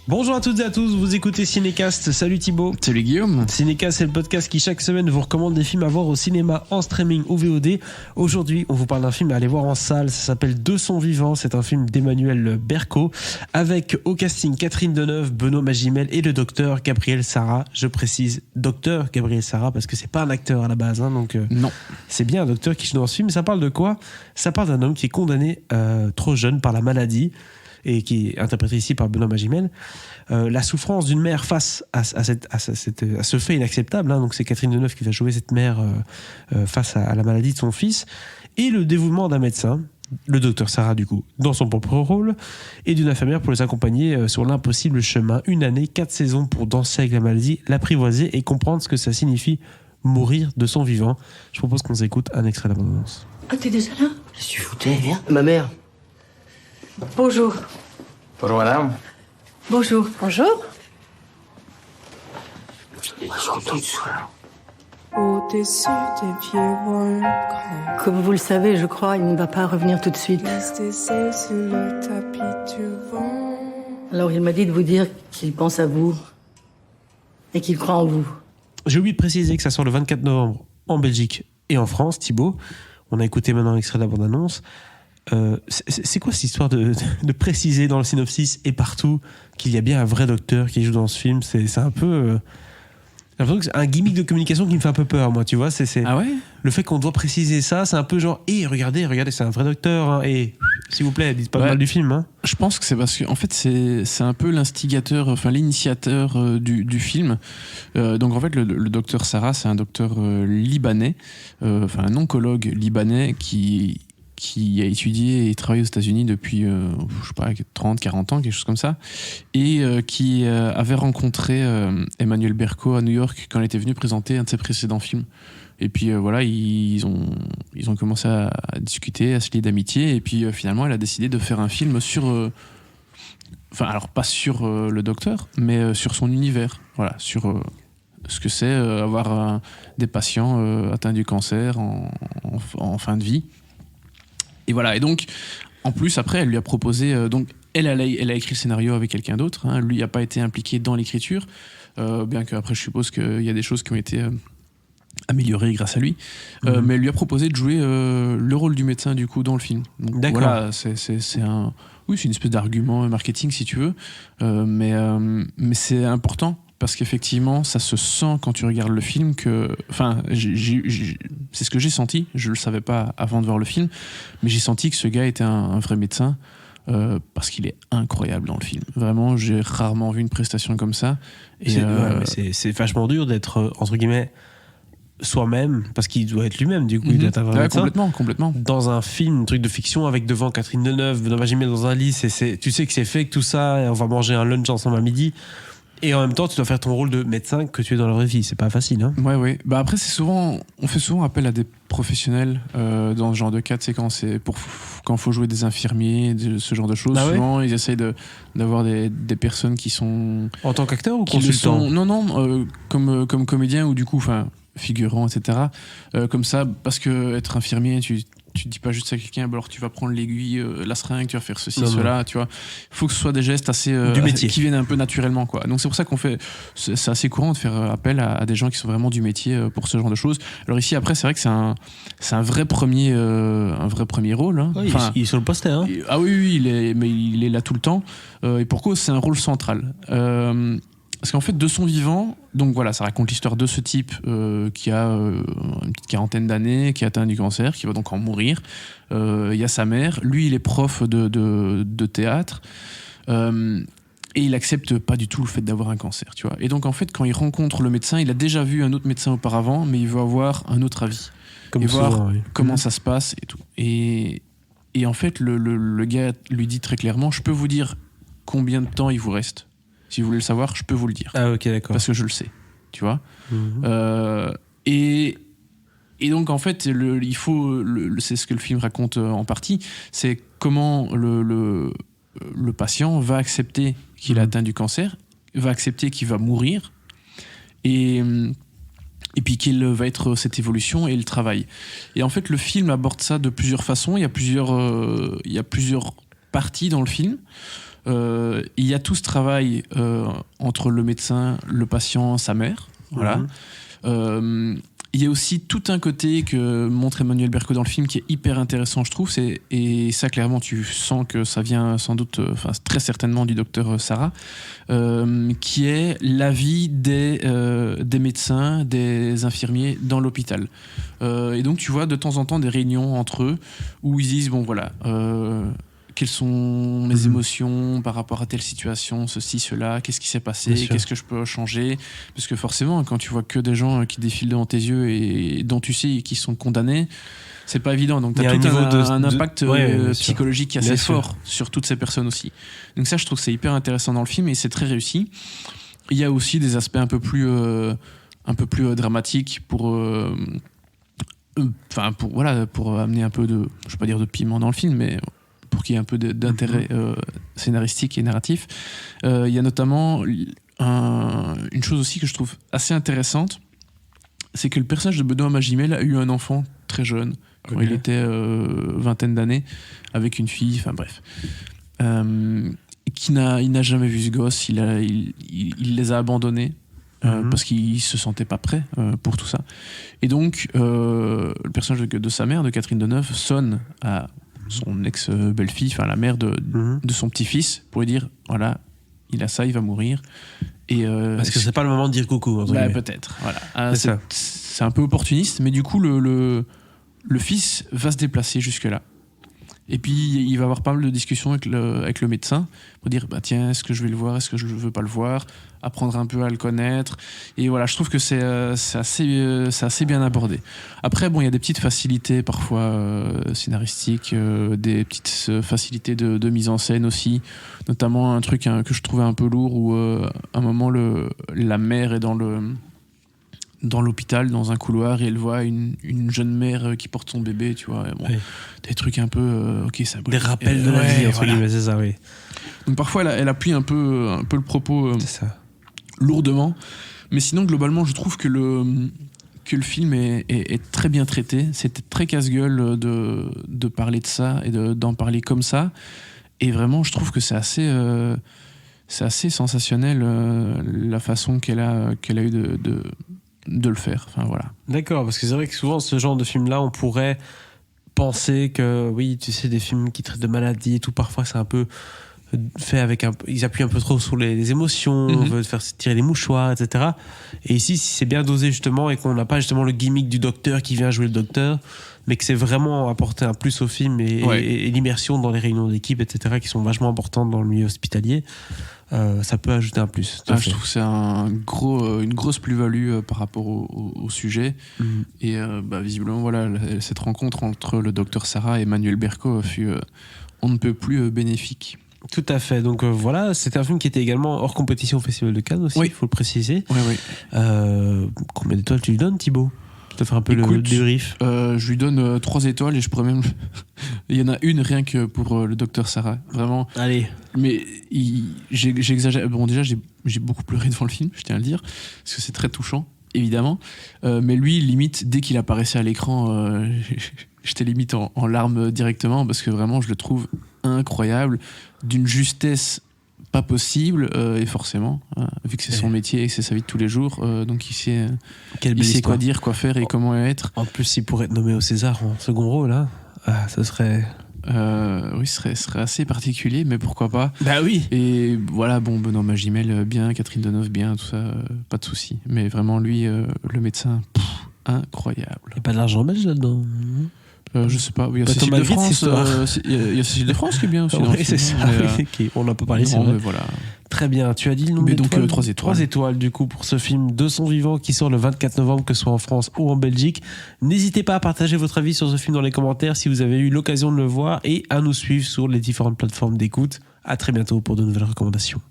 Bonjour à toutes et à tous, vous écoutez Cinécast, salut Thibaut. Salut Guillaume. Cinécast, c'est le podcast qui chaque semaine vous recommande des films à voir au cinéma, en streaming ou VOD. Aujourd'hui, on vous parle d'un film à aller voir en salle, ça s'appelle De son vivant, c'est un film d'Emmanuel Berco, avec au casting Catherine Deneuve, Benoît Magimel et le docteur Gabriel Sarra. Je précise docteur Gabriel Sarra parce que c'est pas un acteur à la base, donc non. C'est bien un docteur qui joue dans ce film. Ça parle de quoi ? Ça parle d'un homme qui est condamné trop jeune par la maladie, et qui est interprété ici par Benoît Magimel, la souffrance d'une mère face à ce fait inacceptable, donc c'est Catherine Deneuve qui va jouer cette mère face à la maladie de son fils, et le dévouement d'un médecin, le docteur Sarra du coup, dans son propre rôle, et d'une infirmière pour les accompagner sur l'impossible chemin, 1 année, 4 saisons pour danser avec la maladie, l'apprivoiser et comprendre ce que ça signifie mourir de son vivant. Je propose qu'on écoute un extrait d'abondance. Ah, t'es déjà là ? Je suis foutu, viens. Ma mère. Bonjour. Bonjour madame. Bonjour. Bonjour. Je suis content que tu sois là. Au-dessus des vieux volcans, Comme vous le savez, je crois, il ne va pas revenir tout de suite. restés sur le tapis du vent. Alors il m'a dit de vous dire qu'il pense à vous et qu'il croit en vous. J'ai oublié de préciser que ça sort le 24 novembre en Belgique et en France, Thibaut. On a écouté maintenant l'extrait de la bande-annonce. C'est quoi cette histoire de préciser dans le synopsis et partout qu'il y a bien un vrai docteur qui joue dans ce film ? C'est un peu... j'ai l'impression que c'est un gimmick de communication qui me fait un peu peur, moi, tu vois. Ah ouais ? Le fait qu'on doit préciser ça, c'est un peu genre « regardez, c'est un vrai docteur, hein, et s'il vous plaît, dites pas mal du film. » Je pense que c'est parce que en fait c'est un peu l'instigateur, enfin l'initiateur du film. Donc en fait le docteur Sarra, c'est un docteur libanais, enfin un oncologue libanais qui a étudié et travaillé aux États-Unis depuis, je sais pas, 30, 40 ans, quelque chose comme ça, et qui avait rencontré Emmanuel Berco à New York quand il était venu présenter un de ses précédents films. Et puis voilà, ils ont commencé à discuter, à se lier d'amitié, et puis finalement, elle a décidé de faire un film sur... Enfin, alors pas sur le docteur, mais sur son univers, voilà, sur... ce que c'est avoir des patients atteints du cancer en fin de vie. Et voilà, et donc, en plus, après, elle lui a proposé... donc, elle a écrit le scénario avec quelqu'un d'autre, hein, lui n'a pas été impliqué dans l'écriture, bien qu'après, je suppose qu'il y a des choses qui ont été améliorées grâce à lui, mais elle lui a proposé de jouer le rôle du médecin, du coup, dans le film. Donc, d'accord. Voilà, c'est un... Oui, c'est une espèce d'argument marketing, si tu veux, mais c'est important. Parce qu'effectivement, ça se sent quand tu regardes le film que... Enfin, c'est ce que j'ai senti. Je ne le savais pas avant de voir le film. Mais j'ai senti que ce gars était un vrai médecin. Parce qu'il est incroyable dans le film. Vraiment, j'ai rarement vu une prestation comme ça. Et c'est vachement dur d'être, entre guillemets, soi-même. Parce qu'il doit être lui-même, du coup. Il doit être un vrai médecin. Complètement. Dans un film, un truc de fiction, avec devant Catherine Deneuve, Benoît Magimel dans un lit, tu sais que c'est fait, que tout ça, et on va manger un lunch ensemble à midi. Et en même temps, tu dois faire ton rôle de médecin que tu es dans la vraie vie. C'est pas facile, hein. Ouais. Bah après, on fait souvent appel à des professionnels dans ce genre de cas. Tu sais, quand faut jouer des infirmiers, ce genre de choses. Ah ouais. Souvent, ils essayent d'avoir des personnes qui sont... En tant qu'acteur ou qui consultant ? Non, comme comédien ou du coup, enfin, figurant, etc. Comme ça, parce que être infirmier, tu te dis pas juste à quelqu'un, alors tu vas prendre l'aiguille, la seringue, tu vas faire ceci, cela, tu vois. Il faut que ce soit des gestes assez qui viennent un peu naturellement, quoi. Donc c'est pour ça c'est assez courant de faire appel à des gens qui sont vraiment du métier pour ce genre de choses. Alors ici, après, c'est vrai que c'est un vrai premier rôle, hein. Ouais, il est sur le poster, hein. Oui, il est là tout le temps. Et pour cause, c'est un rôle central. Parce qu'en fait, de son vivant, donc voilà, ça raconte l'histoire de ce type qui a une petite quarantaine d'années, qui a atteint du cancer, qui va donc en mourir. Il y a sa mère, lui il est prof de théâtre, et il accepte pas du tout le fait d'avoir un cancer, tu vois. Et donc en fait, quand il rencontre le médecin, il a déjà vu un autre médecin auparavant, mais il veut avoir un autre avis. Comme et souvent, voir oui. comment ça se passe et tout. Et en fait, le gars lui dit très clairement, je peux vous dire combien de temps il vous reste. Si vous voulez le savoir, je peux vous le dire. Ah ok, d'accord. Parce que je le sais, tu vois. Et donc en fait, il faut, c'est ce que le film raconte en partie, c'est comment le patient va accepter qu'il a atteint du cancer, va accepter qu'il va mourir, et puis quelle va être cette évolution et le travail. Et en fait, le film aborde ça de plusieurs façons. Il y a plusieurs parties dans le film. Il y a tout ce travail entre le médecin, le patient, sa mère. Voilà. Il y a aussi tout un côté que montre Emmanuel Berco dans le film qui est hyper intéressant, je trouve. Et ça, clairement, tu sens que ça vient sans doute, très certainement du docteur Sarah, qui est la vie des médecins, des infirmiers dans l'hôpital. Et donc, tu vois de temps en temps des réunions entre eux où ils disent, bon voilà, quelles sont mes émotions par rapport à telle situation, ceci, cela, qu'est-ce qui s'est passé, qu'est-ce que je peux changer. Parce que forcément, quand tu vois que des gens qui défilent devant tes yeux et dont tu sais qu'ils sont condamnés, c'est pas évident. Donc, tu as tout un impact psychologique assez fort sur toutes ces personnes aussi. Donc ça, je trouve que c'est hyper intéressant dans le film et c'est très réussi. Il y a aussi des aspects un peu plus dramatiques pour amener un peu de, je vais pas dire de piment dans le film, mais pour qu'il y ait un peu d'intérêt scénaristique et narratif. Il y a notamment une chose aussi que je trouve assez intéressante, c'est que le personnage de Benoît Magimel a eu un enfant très jeune, quand il était vingtaine d'années, avec une fille, enfin bref. Il n'a jamais vu ce gosse, il les a abandonnés. Parce qu'il se sentait pas prêt pour tout ça. Et donc, le personnage de sa mère, de Catherine Deneuve, sonne à son ex-belle-fille, enfin la mère de son petit-fils, pour lui dire, voilà, il a ça, il va mourir. Et parce que c'est pas le moment de dire coucou. Peut-être. Voilà. C'est un peu opportuniste, mais du coup, le fils va se déplacer jusque-là. Et puis, il va avoir pas mal de discussions avec le médecin pour dire, bah, tiens, est-ce que je vais le voir, est-ce que je ne veux pas le voir, apprendre un peu à le connaître. Et voilà, je trouve que c'est assez bien abordé. Après, bon, il y a des petites facilités parfois scénaristiques, des petites facilités de mise en scène aussi. Notamment un truc que je trouvais un peu lourd où, à un moment, la mère est dans l'hôpital, dans un couloir, et elle voit une jeune mère qui porte son bébé, tu vois. Bon, des trucs un peu... ça des rappels de la vie, entre guillemets, c'est ça, oui. Donc parfois, elle appuie un peu le propos lourdement. Mais sinon, globalement, je trouve que le film est très bien traité. C'était très casse-gueule de parler de ça et d'en parler comme ça. Et vraiment, je trouve que c'est assez sensationnel la façon qu'elle a eu de le faire. Enfin, voilà. D'accord, parce que c'est vrai que souvent, ce genre de film-là, on pourrait penser que, oui, tu sais, des films qui traitent de maladies et tout, parfois, c'est un peu fait avec ils appuient un peu trop sur les émotions, on veut faire tirer les mouchoirs, etc. Et ici, si c'est bien dosé, justement, et qu'on n'a pas justement le gimmick du docteur qui vient jouer le docteur, mais que c'est vraiment apporter un plus au film et l'immersion dans les réunions d'équipe, etc., qui sont vachement importantes dans le milieu hospitalier, ça peut ajouter un plus. Je trouve que c'est une grosse plus-value par rapport au sujet. Et visiblement, voilà, cette rencontre entre le docteur Sarah et Emmanuel Berco fut on ne peut plus bénéfique. Tout à fait. Donc voilà, c'était un film qui était également hors compétition au Festival de Cannes aussi, il faut le préciser. Combien d'étoiles tu lui donnes, Thibaut ? Tu vas faire un peu le débrief. Je lui donne 3 étoiles et je pourrais même... Il y en a une rien que pour le docteur Sarah. Vraiment. Allez. Mais j'exagère. Bon, déjà, j'ai beaucoup pleuré devant le film, je tiens à le dire, parce que c'est très touchant, évidemment. Mais lui, limite, dès qu'il apparaissait à l'écran, j'étais limite en larmes directement, parce que vraiment, je le trouve incroyable, d'une justesse pas possible, et forcément, vu que c'est son métier et que c'est sa vie de tous les jours, donc il sait quoi dire, quoi faire et comment être. En plus, il pourrait être nommé au César en second rôle, hein. Ça serait... oui, ce serait assez particulier, mais pourquoi pas. Bah oui. Et voilà, bon, Benoît Magimel, bien, Catherine Deneuve, bien, tout ça, pas de souci. Mais vraiment, lui, le médecin, incroyable. Il n'y a pas de l'argent belge là-dedans. Je sais pas, il y a Cécile de France. Il y a Cécile de France qui est bien aussi. Oui, c'est ça. On n'a pas parlé. Mais voilà. Très bien. Tu as dit le nombre d'étoiles. Donc 3 étoiles. 3 étoiles du coup pour ce film De son vivant qui sort le 24 novembre, que ce soit en France ou en Belgique. N'hésitez pas à partager votre avis sur ce film dans les commentaires si vous avez eu l'occasion de le voir et à nous suivre sur les différentes plateformes d'écoute. À très bientôt pour de nouvelles recommandations.